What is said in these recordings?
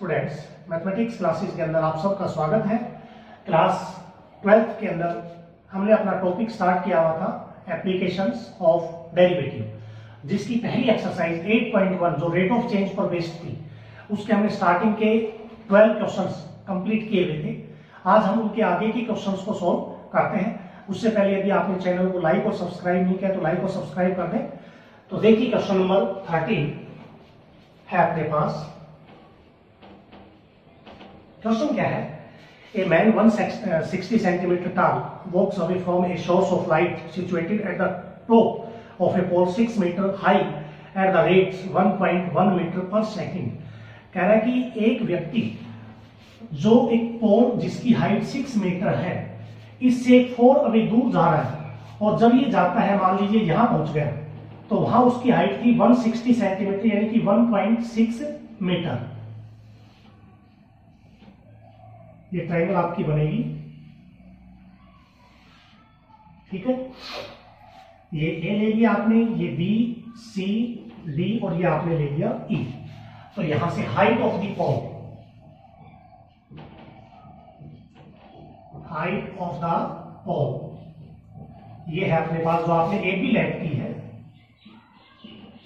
Students, mathematics classes के अंदर आप सबका स्वागत है। क्लास 12th के अंदर हमने अपना टॉपिक स्टार्ट किया हुआ था एप्लीकेशंस ऑफ डेरिवेटिव, जिसकी पहली एक्सरसाइज 8.1 जो रेट ऑफ चेंज पर बेस्ड थी, उसके हमने स्टार्टिंग के 12 क्वेश्चंस कंप्लीट किए हुए थे। आज हम उनके आगे के क्वेश्चंस को सॉल्व करते हैं। उससे पहले यदि आपने चैनल को लाइक और सब्सक्राइब नहीं किया तो लाइक और सब्सक्राइब कर दें। तो देखिए क्वेश्चन नंबर 13 है अपने पास। क्वेश्चन क्या है? A man 160 centimeter tall walks away from a source of light situated at the top of a pole 6 meter high at the rate 1.1 meter per second। कह रहा है कि एक व्यक्ति जो एक पोल जिसकी हाइट 6 मीटर है, इससे 4 अवे दूर जा रहा है, और जब ये जाता है, मान लीजिए यहां पहुंच गया, तो वहां उसकी हाइट थी 160 सेंटीमीटर यानी कि 1.6 मीटर। ये ट्रायंगल आपकी बनेगी, ठीक है। ये ए ले लिया आपने, ये बी सी डी और ये आपने ले लिया ई। तो यहां से height of the pole, height of the pole ये है अपने पास, जो आपने ए बी लेट की है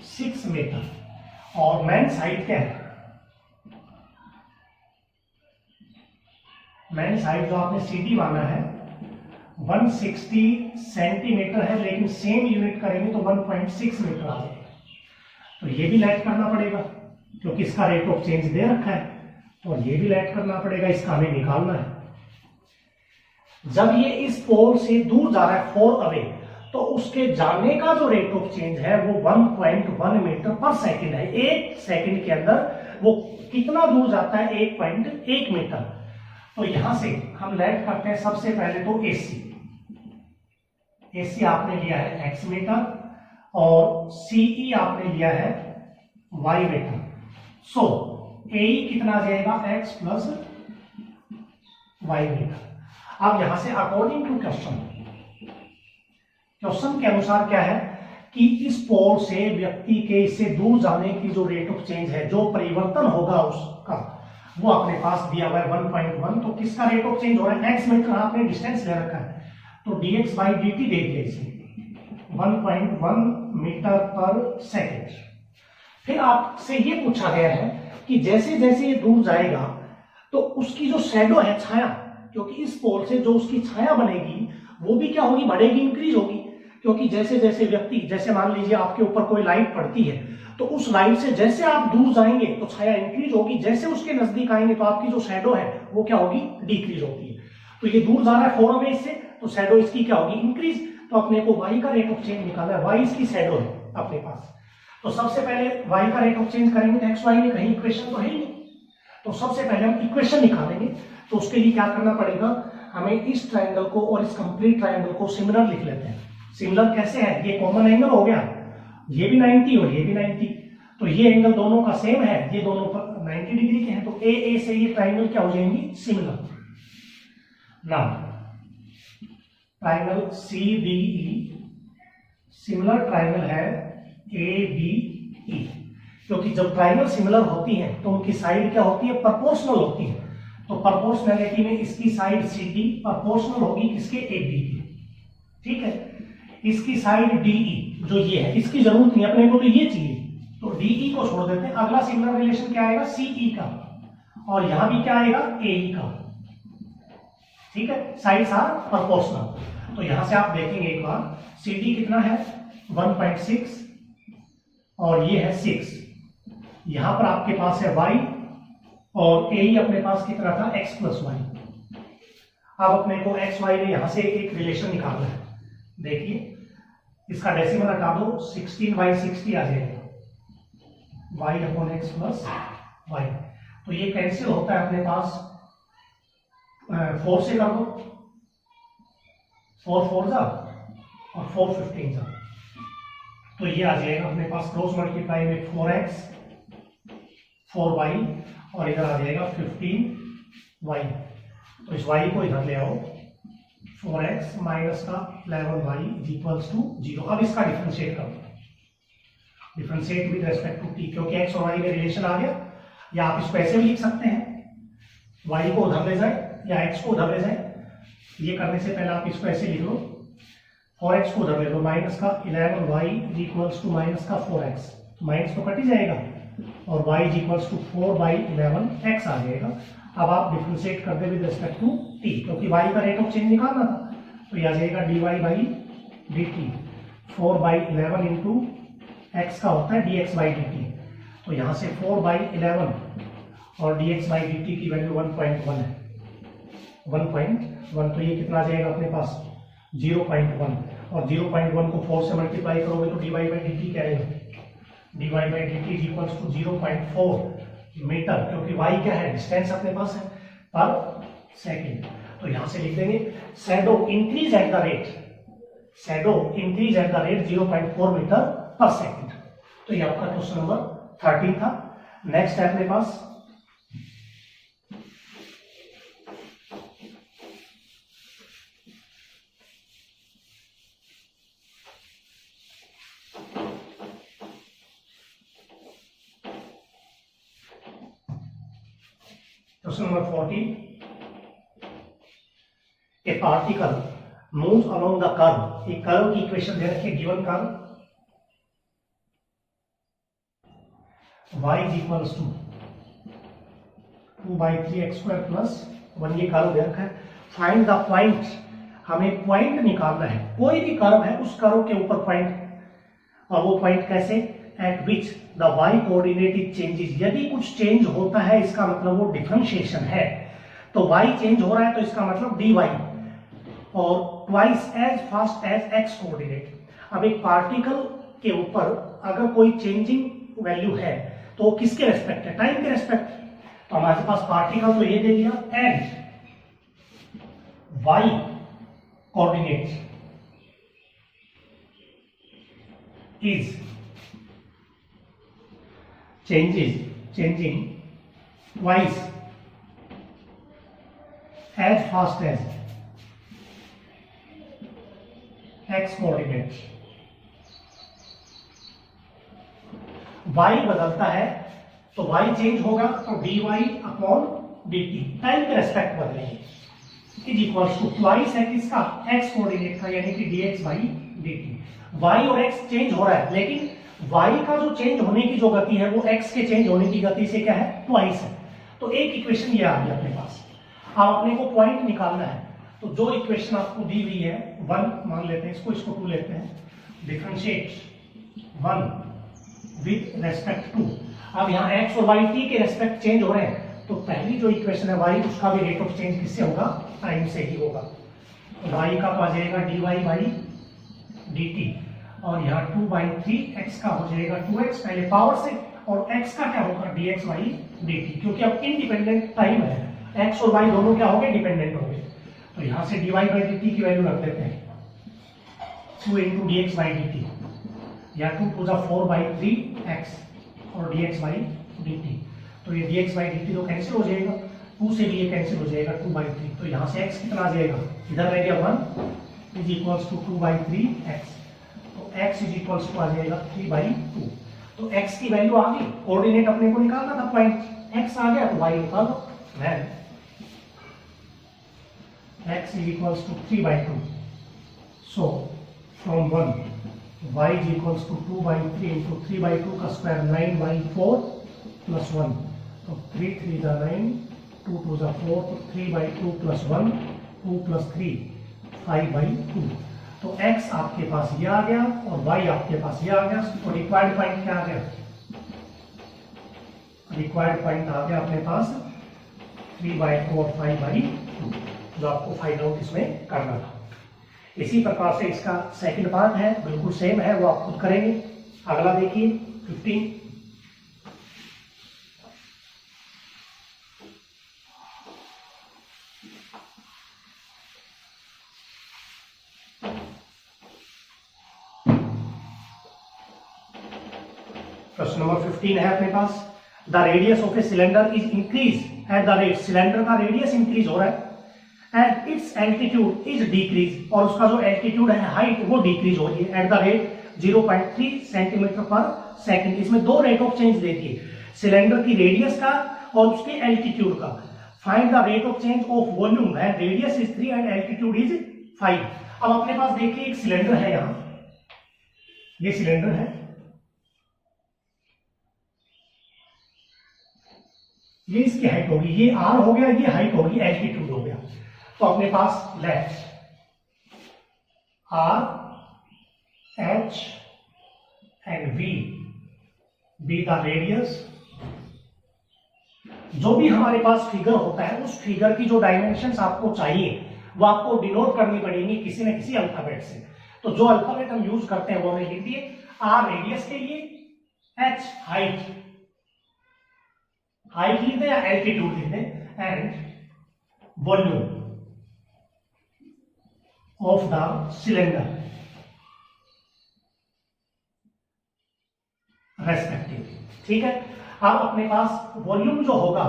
6 मीटर, और मेन्स हाइट क्या है? मेन्स हाइट जो आपने सीडी माना है 160 सेंटीमीटर है, लेकिन सेम यूनिट करेंगे तो 1.6 मीटर आ जाएगा। तो ये भी लेट करना पड़ेगा क्योंकि इसका रेट ऑफ चेंज दे रखा है, तो ये भी लेट करना पड़ेगा, इसका हमें निकालना है। जब ये इस पोल से दूर जा रहा है 4 अवे, तो उसके जाने का जो रेट ऑफ चेंज है वो 1.1 मीटर पर सेकेंड है। एक सेकेंड के अंदर वो कितना दूर जाता है? 1.1 मीटर। तो यहां से हम लेट करते हैं सबसे पहले तो एसी। एसी आपने लिया है x मीटर और सीई आपने लिया है y मीटर। सो एई कितना आ जाएगा? x plus y metre. अब यहां से अकॉर्डिंग टू क्वेश्चन के अनुसार क्या है कि इस पोल से व्यक्ति के इससे दूर जाने की जो रेट ऑफ चेंज है, जो परिवर्तन होगा उसका, वो अपने पास दिया हुआ है 1.1। तो किसका रेट ऑफ चेंज हो रहा है? x मीटर आपने डिस्टेंस ले रखा है, तो dx बाई dt दे दिया इसे 1.1 मीटर पर सेकेंड। फिर आपसे ये पूछा गया है कि जैसे जैसे ये दूर जाएगा तो उसकी जो शैडो है, छाया, क्योंकि इस पोल से जो उसकी छाया बनेगी वो भी क्या होगी? बढ़ेगी, इंक्रीज होगी। क्योंकि जैसे जैसे व्यक्ति, जैसे मान लीजिए आपके ऊपर कोई लाइट पड़ती है, तो उस लाइट से जैसे आप दूर जाएंगे तो छाया इंक्रीज होगी, जैसे उसके नजदीक आएंगे तो आपकी जो शैडो है वो क्या होगी? डिक्रीज होती है। तो ये दूर जा रहा है 4 अवे इससे, तो शैडो इसकी क्या होगी? इंक्रीज। तो अपने को y का रेट ऑफ चेंज निकालना है, y इसकी शैडो है अपने पास। तो सबसे पहले y का रेट ऑफ चेंज करेंगे तो x y में कहीं इक्वेशन तो है ही नहीं, तो सबसे पहले हम इक्वेशन निकालेंगे। तो उसके लिए क्या करना पड़ेगा? हमें इस ट्राइंगल को और इस कंप्लीट ट्राइंगल को सिमिलर लिख लेते हैं। सिमिलर कैसे है? ये कॉमन एंगल हो गया, ये भी 90 और ये भी 90, तो ये एंगल दोनों का सेम है, ये दोनों पर 90 डिग्री के हैं, तो ए से ये ट्राइंगल क्या हो जाएंगी? Similar. Now triangle CDE similar triangle है ABE, क्योंकि जब ट्राइंगल सिमिलर होती है तो उनकी साइड क्या होती है? प्रोपोर्शनल होती है। तो प्रोपोर्शनलिटी में इसकी साइड CD प्रोपोर्शनल होगी किसके? AB की, ठीक है। इसकी साइड DE जो ये है, इसकी जरूरत नहीं, अपने को तो ये चाहिए, तो DE को छोड़ देते हैं। अगला सिमिलर रिलेशन क्या आएगा? CE का, और यहां भी क्या आएगा? AE का, ठीक है। Sides are proportional. तो यहां से आप देखेंगे एक बार, CD कितना है? 1.6 और ये है 6। यहां पर आपके पास है y और AE अपने पास कितना था? x plus y। अब अपने को x y में यहां से एक रिलेशन निकालना है। देखिए, इसका डेसिमल हटा दो, 16/60 आ जाएगा, y upon x plus y। तो ये कैंसिल होता है अपने पास, 4 से कर दो, 4 4 जा और 4 15 जा, तो ये आ जाएगा अपने पास क्रॉस मल्टीप्लाई में 4x 4y और इधर आ जाएगा 15y। तो इस y को इधर ले आओ, 4x माइनस का 11y इक्वल्स टू 0। अब इसका डिफरेंशिएट करो, differentiate with respect to t, क्योंकि x और y में रिलेशन आ गया, या आप इसको ऐसे भी लिख सकते हैं, y को उधर ले जाए या x को उधर ले जाए। ये करने से पहले आप इसको ऐसे लिख लो, 4x को उधर ले लो, माइनस का 11y इक्वल्स टू माइनस का 4x, तो माइनस तो कट ही जाएगा और y इक्वल्स टू 4/11x आ जाएगा। अब आप डिफरेंशिएट कर दे विद रिस्पेक्ट टू t, क्योंकि y का रेट ऑफ चेंज निकालना था, तो ये आ जाएगा dy/dt, 4/11 इंटू x का होता है dx/dt, तो यहाँ से 4/11 और dx/dt की वैल्यू 1.1 है, 1.1, तो ये कितना आ जाएगा अपने पास 0.1, और 0.1 को 4 से मल्टीप्लाई करोगे तो dy/dt क्या आएगा, dy/dt is equals to 0.4 metre, क्योंकि y क्या है, डिस्टेंस अपने पास है पर सेकेंड। तो यहां से लिख देंगे shadow increase at the rate, shadow increase at the rate 0.4 metre पर सेकेंड। तो ये आपका क्वेश्चन नंबर 13 था। नेक्स्ट है अपने पास question number 14। A particle moves along the curve, एक कर्व की इक्वेशन दे रखी है, given curve y is equals to 2/3x² plus 1, ये कर्व दे रखा है। फाइंड द पॉइंट, हमें पॉइंट निकालना है, कोई भी कर्व है उस कर्व के ऊपर पॉइंट, और वो पॉइंट कैसे, eight which the y coordinate is changes, यदि कुछ चेंज होता है इसका मतलब वो डिफरेंशिएशन है, तो y चेंज हो रहा है तो इसका मतलब dy, और twice as fast as x coordinate. अब एक पार्टिकल के ऊपर अगर कोई चेंजिंग वैल्यू है तो वो किसके रेस्पेक्ट है, टाइम के रेस्पेक्ट। तो हमारे पास पार्टिकल तो ये दे दिया, and y coordinate is changing twice as fast as x coordinate। y बदलता है तो y चेंज होगा तो dy अपॉन dt, टाइम के रेस्पेक्ट बदलेंगे, इज इक्वल्स टू ट्वाइस है किसका, x कोऑर्डिनेट का, यानी कि dx/dt। y और x चेंज हो रहा है, लेकिन y का जो चेंज होने की जो गति है वो x के चेंज होने की गति से क्या है, ट्वाइस है। तो एक इक्वेशन ये आ गई अपने पास। अब अपने को पॉइंट निकालना है, तो जो इक्वेशन आपको दी हुई है 1 मान लेते हैं, इसको 2 लेते हैं, डिफरेंशिएट 1 विद रेस्पेक्ट टू। अब यहाँ x और y t के रेस्पेक्ट चेंज हो रहे हैं, तो पहली जो इक्वेशन है y, उसका भी रेट ऑफ चेंज किससे होगा, टाइम से ही होगा। तो y का तो आ जाएगा dy/dt, और यहाँ 2/3x का हो जाएगा 2x पहले पावर से, और x का क्या होगा dx/dt, क्योंकि अब इंडिपेंडेंट टाइम है, x और y दोनों क्या हो गए, डिपेंडेंट हो गए। तो यहाँ से dy/dt की वैल्यू रख देते हैं 2 × dx/dt, या 2 to the 4/3x और dx/dt। तो ये dx/dt तो कैंसिल हो जाएगा, 2 से भी ये कैंसिल हो जाएगा 2/3, तो यहाँ से x कितना आ जाएगा, इधर रह गया 1 इज इक्वल्स टू 2/3x, तो x इज इक्वल्स टू आ जाएगा 3/2। तो x की वैल्यू आ गई, कोऑर्डिनेट अपने को निकालना था, पॉइंट x आ गया तो y निकाल दो, then x is equals to 3/2, so from 1 y is equals to 2/3 into 3/2 का स्क्वायर 9/4 plus 1, तो 3 3 the 9, 2 2 the 4, तो 3/2 plus 1, 2 plus 3 5/2। तो x आपके पास ये आ गया और y आपके पास ये आ गया, तो रिक्वायर्ड पॉइंट क्या आ गया, रिक्वायर्ड पॉइंट आ गया अपने पास 3/2 और 5/2, जो आपको फाइंड आउट इसमें करना था। इसी प्रकार से इसका सेकंड पार्ट है, बिल्कुल सेम है, वो आप खुद करेंगे। अगला देखिए 15। प्रश्न नंबर 15 है अपने पास, the radius of a cylinder is increase at the rate, cylinder का रेडियस इंक्रीज हो रहा है, and its altitude is decrease, और उसका जो एल्टीट्यूड है, हाइट, वो डिक्रीज हो रही है एट द रेट 0.3 सेंटीमीटर पर सेकंड। इसमें दो रेट ऑफ चेंज देखिए, सिलेंडर की रेडियस का और उसके एल्टीट्यूड का। Find the rate of change of volume when radius is 3 and altitude is 5। अब अपने पास देखिए एक सिलेंडर है, यहां ये सिलेंडर है, ये इसकी हाइट होगी, ये आर हो गया, ये हाइट होगी, एल्टीट्यूड हो गया। तो अपने पास let r h and v be the radius. जो भी हमारे पास फिगर होता है उस फिगर की जो डायमेंशंस आपको चाहिए वो आपको डिनोट करनी पड़ेगी किसी न किसी अल्फाबेट से। तो जो अल्फाबेट हम यूज करते हैं वो हमें लिख दिए, आर रेडियस के लिए, एच हाइट, हाइट लिख दें या एल्टीट्यूड लिख दें, and volume of the cylinder respective. ठीक है, अब अपने पास वॉल्यूम जो होगा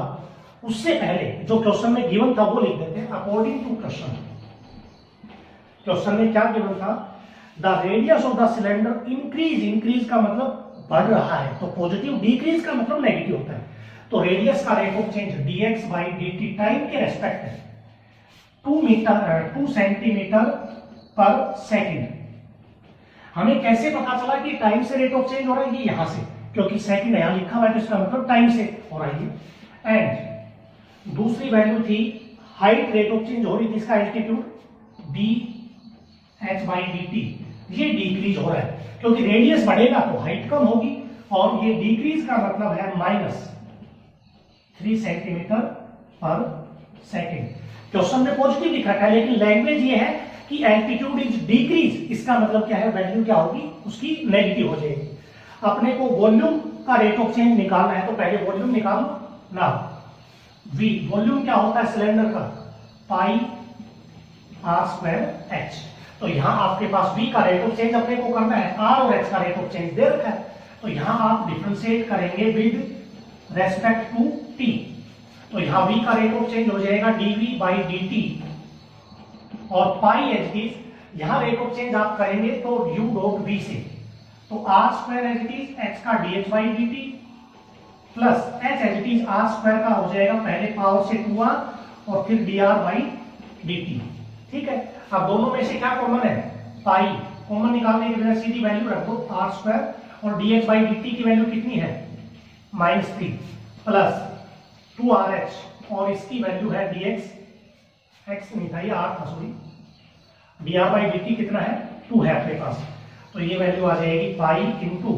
उससे पहले जो क्वेश्चन में गिवन था वो लिख देते हैं अकॉर्डिंग टू क्वेश्चन। क्वेश्चन में क्या गिवन था, the radius of the cylinder increase, increase का मतलब बढ़ रहा है, तो पॉजिटिव, डिक्रीज का मतलब नेगेटिव होता है। तो रेडियस का rate of change dx by dt time के रेस्पेक्ट है 2 सेंटीमीटर पर सेकेंड। हमें कैसे पता चला कि टाइम से रेट ऑफ चेंज हो रहा है, ये यहां से, क्योंकि सेकंड यहां लिखा हुआ है तो इसका मतलब टाइम से हो रहा है। एंड दूसरी वैल्यू थी हाइट, रेट ऑफ चेंज हो रही थी, इसका altitude D H by D T, ये डिक्रीज हो रहा है, क्योंकि रेडियस बढ़ेगा तो हाइट कम होगी, और ये डिक्रीज का मतलब है -3 सेंटीमीटर पर सेकेंड। क्वेश्चन में पॉजिटिव लिखा है लेकिन लैंग्वेज ये है कि एल्टीट्यूड इज डिक्रीज, इसका मतलब क्या है, वैल्यू क्या होगी उसकी नेगेटिव हो जाएगी। अपने को वॉल्यूम का रेट ऑफ चेंज निकालना है तो पहले वॉल्यूम निकालो ना। वी वॉल्यूम क्या होता है सिलेंडर का, पाई आर स्क्वायर एच। तो यहां आपके पास v का रेट ऑफ चेंज अपने को करना है, r और h का रेट ऑफ चेंज दे रखा है, तो यहां आप डिफरेंशिएट करेंगे विद रेस्पेक्ट टू t। तो यहां v का रेट ऑफ चेंज हो जाएगा dv बाई dt, और पाई एच डी यहां रेट ऑफ चेंज आप करेंगे तो u डॉट v से, तो R square H D H का dh by dt plus H H D R square का हो जाएगा पहले पावर से 2r और फिर dr बाई dt। ठीक है, अब दोनों में से क्या कॉमन है, पाई कॉमन निकालने की वजह सीधी वैल्यू रख दो आर स्क्वायर, और dh बाई dt की वैल्यू कितनी है -3 प्लस 2rh, और इसकी वैल्यू है dx, x नहीं था ये r था सॉरी, dr बाई dt कितना है 2 है अपने पास, तो ये वैल्यू आ जाएगी pi into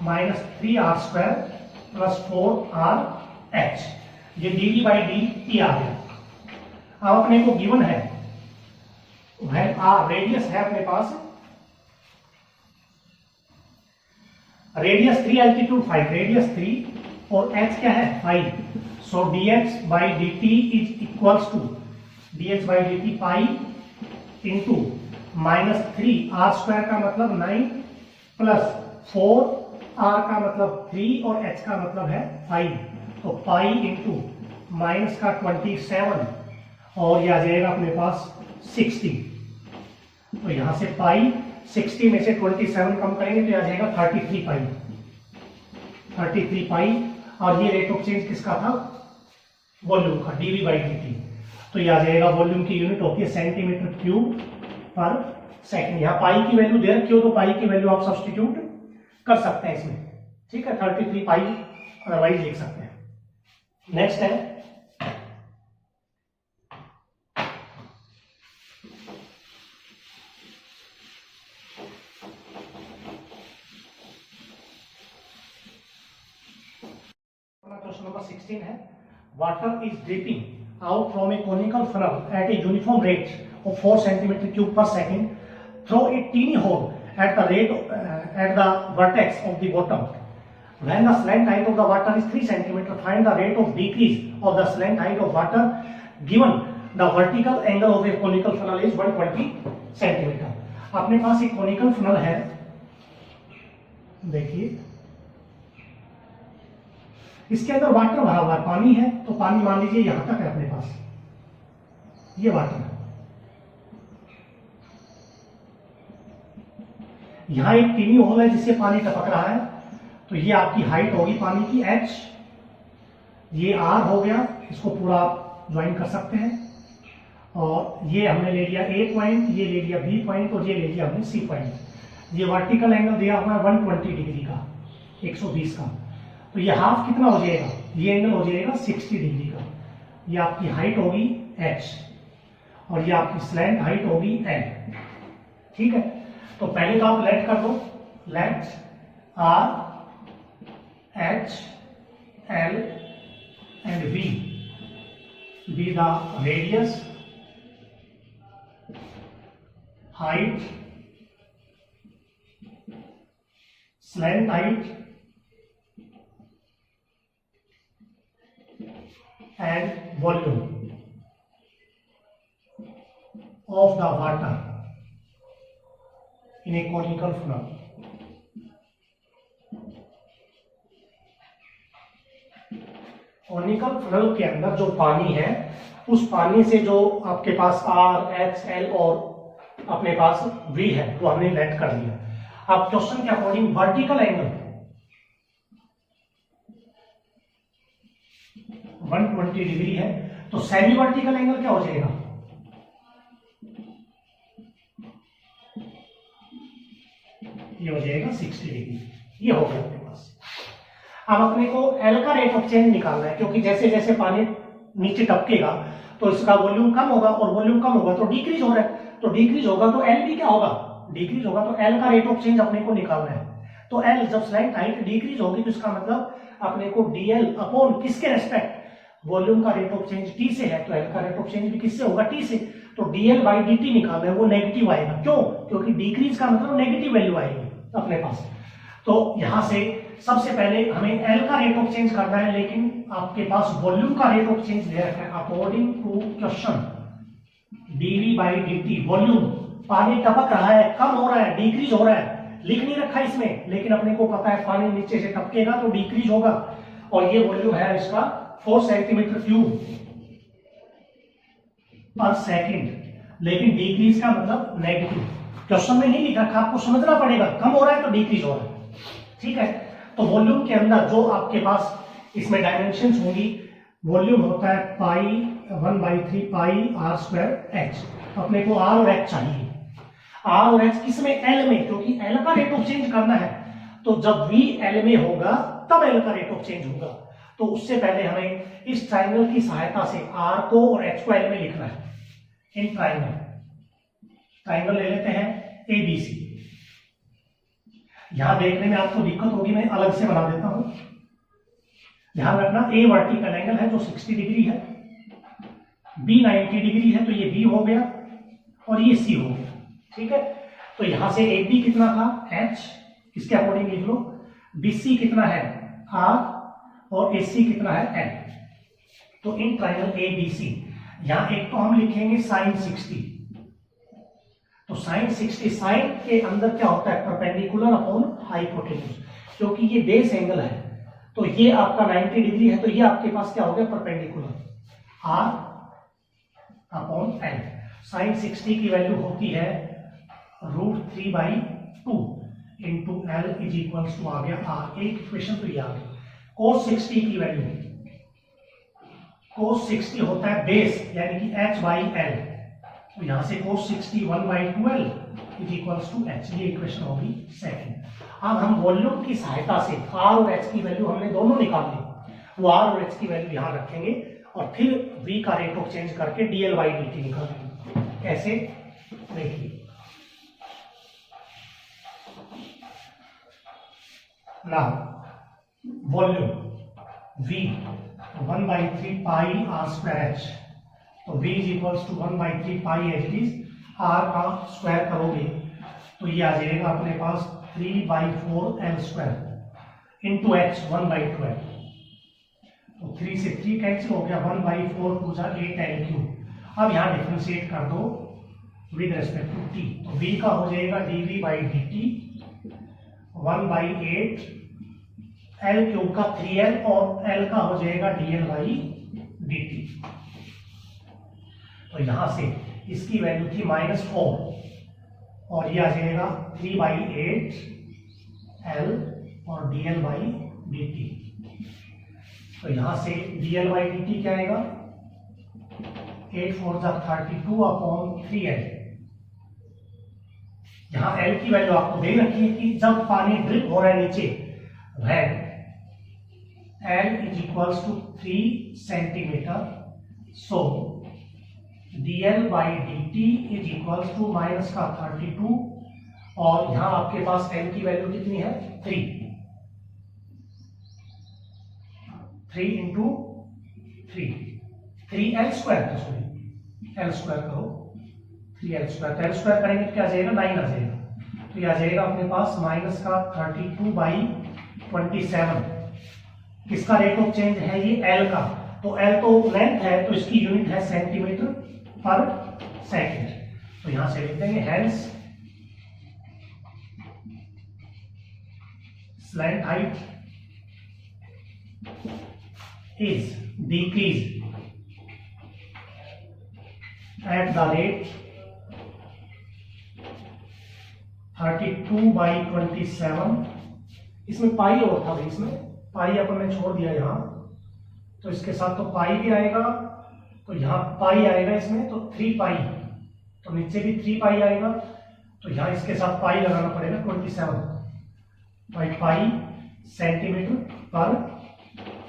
-3r square plus 4rh, ये dv बाई dt आ गया। अब अपने को गिवन है रेडियस है अपने पास, रेडियस 3 एल्टीट्यूड 5, रेडियस 3 और h क्या है 5, so dx by dt is equals to dx by dt pi into -3 r square का मतलब 9 प्लस 4 r का मतलब 3 और h का मतलब है 5, तो पाई इंटू माइनस का 27 और यह आ जाएगा अपने पास 60। तो यहां से पाई 60 में से 27 कम करेंगे तो यह आ जाएगा 33 पाई, 33 पाई। और ये रेट ऑफ चेंज किसका था, वॉल्यूम का, dv बाई dt। तो यह आ जाएगा, वॉल्यूम की यूनिट होती है सेंटीमीटर क्यूब पर सेकंड। यहाँ पाई की वैल्यू दे रखी हो तो पाई की वैल्यू आप सब्स्टिट्यूट कर सकते हैं इसमें। ठीक है, 33 पाई अदरवाइज लिख सकते हैं। नेक्स्ट है क्वेश्चन नंबर 16 है, water is dripping out from a conical funnel at a uniform rate of 4 centimetre cube per second through a tiny hole at the rate at the vertex of the bottom. When the slant height of the water is 3 centimeter, find the rate of decrease of the slant height of water given the vertical angle of a conical funnel is 120 centimeter. अपने पास एक conical funnel है, देखिए इसके अंदर water भरा हुआ है, पानी है, तो पानी मान लीजिए यहां तक है अपने पास, ये वाटर है, यहां एक टीनी होल है जिससे पानी टपक रहा है, तो ये आपकी हाइट होगी पानी की h, ये r हो गया, इसको पूरा आप ज्वाइन कर सकते हैं। और ये हमने ले लिया a पॉइंट, ये ले लिया b पॉइंट और ये ले लिया हमने c पॉइंट। ये वर्टिकल एंगल दिया हुआ है 120 डिग्री का, 120 का। तो ये हाफ कितना हो जाएगा, ये एंगल हो जाएगा 60 डिग्री का। ये आपकी हाइट होगी h और ये आपकी स्लैंट हाइट होगी n। ठीक है, तो पहले तो आप लेट कर दो, late r h l and v be the radius, height, slant height and volume of the water in a conical funnel. Conical funnel के अंदर जो पानी है, उस पानी से जो आपके पास R, H, L और अपने पास V है, वो हमने लेट कर दिया। अब क्वेश्चन के अकॉर्डिंग वर्टिकल एंगल 120 डिग्री है, तो सेमी वर्टिकल एंगल क्या हो जाएगा, ये हो जाएगा 60 डिग्री। ये हो गया आपके पास। अब अपने को L का रेट ऑफ चेंज निकालना है, क्योंकि जैसे जैसे पानी नीचे टपकेगा तो इसका वॉल्यूम कम होगा, और वॉल्यूम कम होगा तो डिक्रीज हो रहा है, तो डिक्रीज होगा तो L भी क्या होगा, डिक्रीज होगा। तो L का रेट ऑफ चेंज अपने को निकालना है। तो L जब स्लाइड हाइट डिक्रीज होगी तो इसका मतलब अपने को DL अपॉन किसके रेस्पेक्ट, वॉल्यूम का रेट ऑफ चेंज T से है, तो L का रेट ऑफ चेंज भी किससे होगा, T से। तो DL बाई dt निकालना है, वो नेगेटिव आएगा। क्यों, क्योंकि डिक्रीज का मतलब नेगेटिव वैल्यू आएगी अपने पास। तो यहां से सबसे पहले हमें L का रेट ऑफ चेंज करना है, लेकिन आपके पास वॉल्यूम का रेट ऑफ चेंज दे रखा है according to question dV by dt। Volume, पानी टपक रहा है, कम हो रहा है, डिक्रीज हो रहा है, लिख नहीं रखा इसमें, लेकिन अपने को पता है पानी नीचे से टपकेगा तो डिक्रीज होगा। और ये वॉल्यूम है इसका 4 सेंटीमीटर क्यूब पर सेकेंड, लेकिन डिक्रीज का मतलब नेगेटिव। क्वेश्चन में नहीं लिख रखा, आपको समझना पड़ेगा, कम हो रहा है तो डिक्रीज हो रहा है। ठीक है, तो वॉल्यूम के अंदर जो आपके पास इसमें डायमेंशंस होंगी, वॉल्यूम होता है पाई 1/3 पाई r स्क्वायर h। अपने को r और h चाहिए। r और h किस में, L में, क्योंकि L का रेट ऑफ चेंज करना है। तो जब v L में होगा तब L का रेट ऑफ चेंज होगा। तो उससे पहले हमें इस ट्राइंगल की सहायता से r को और h को L में लिखना है। इन ट्राइंगल ले लेते हैं ABC। यहां देखने में आपको दिक्कत होगी, मैं अलग से बना देता हूं। ध्यान रखना, A वर्टिकल एंगल है जो 60 डिग्री है, B 90 डिग्री है, तो ये B हो गया और ये C हो गया। ठीक है, तो यहां से AB कितना था H, इसके अकॉर्डिंग लिख लो। BC कितना है R और AC कितना है L। तो इन ट्राइंगल ABC यहां एक तो हम लिखेंगे sin 60। तो sin 60, साइन के अंदर क्या होता है, परपेंडिकुलर अपॉन हाइपोटेन्यूज, क्योंकि ये बेस एंगल है। तो ये आपका 90 डिग्री है, तो ये आपके पास क्या हो गया, perpendicular R upon L। sin 60 की वैल्यू होती है √3/2 into L is equals to आ गया R। एक इक्वेशन तो ये आ गई। cos 60 की वैल्यू, cos 60 होता है बेस, यानी कि h/L। तो यहां से cos 60 1/12 is equals to h। ये इक्वेशन होगी सेकंड। अब हम वॉल्यूम की सहायता से R और H की वैल्यू हमने दोनों निकाल ली, वो R और H की वैल्यू यहां रखेंगे और फिर V का रेट ऑफ चेंज करके DL बाई dt निकालेंगे। कैसे, देखिए now volume V 1/3 pi r square h। तो V is equals to 1/3 pi H is R का स्क्वायर करोगे तो ये आ जाएगा अपने पास 3/4 L स्क्वायर इंटू H 1/12। तो 3 से 3 कैंसिल हो गया, 1/4 2 जा 8 L क्यूब। अब यहाँ डिफरेंशिएट कर दो विद रेस्पेक्ट टू T। तो V का हो जाएगा dV by dt 1/8 L cube का 3L और L का हो जाएगा dL बाई dt। तो यहां से इसकी वैल्यू थी -4 और ये आ जाएगा 3/8 L और dl बाई dt। तो यहां से dl बाई dt क्या आएगा, 8 4 32 अपॉन 3l। यहां l की वैल्यू आपको दे रखी है कि जब पानी ड्रिप हो रहा है नीचे, when l is equals to 3 centimetre, so dl by dt is equals to minus का 32, और यहां आपके पास l की वैल्यू कितनी है, 3 इंटू 3l स्क्वायर का, सॉरी l स्क्वायर करो, 3l स्क्वायर, तो l स्क्वायर करेंगे तो क्या आ जाएगा, 9 आ जाएगा। तो ये आ जाएगा अपने पास माइनस का 32 बाई 27। किसका रेट ऑफ चेंज है, ये l का। तो l तो लेंथ है, तो इसकी यूनिट है सेंटीमीटर पर सेकेंड। तो यहां से लिख देंगे hence slant height is decrease at the rate 32 by 27। इसमें पाई और था भाई, इसमें पाई अपन ने छोड़ दिया यहां, तो इसके साथ तो पाई भी आएगा, तो यहां पाई आएगा इसमें, तो 3 पाई, तो नीचे भी 3 पाई आएगा, तो यहां इसके साथ पाई लगाना पड़ेगा 27 बाई पाई सेंटीमीटर पर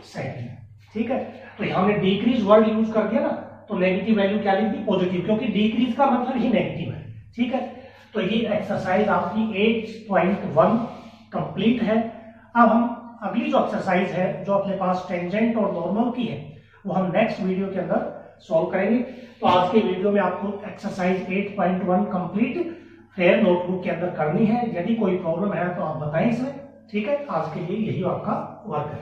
सेकेंड। ठीक है, तो यहां हमने डिक्रीज वर्ड यूज कर दिया ना, तो नेगेटिव वैल्यू क्या लिख दी, पॉजिटिव, क्योंकि डिक्रीज का मतलब ही नेगेटिव है। ठीक है, तो ये एक्सरसाइज आपकी 8.1 कंप्लीट है। अब हम अगली जो एक्सरसाइज है, जो अपने पास टेंजेंट और नॉर्मल की है, वो हम नेक्स्ट वीडियो के अंदर सॉल्व करेंगे। तो आज के वीडियो में आपको एक्सरसाइज 8.1 कंप्लीट फेयर नोटबुक के अंदर करनी है। यदि कोई प्रॉब्लम है तो आप बताएं इसमें। ठीक है, आज के लिए यही आपका वर्क है।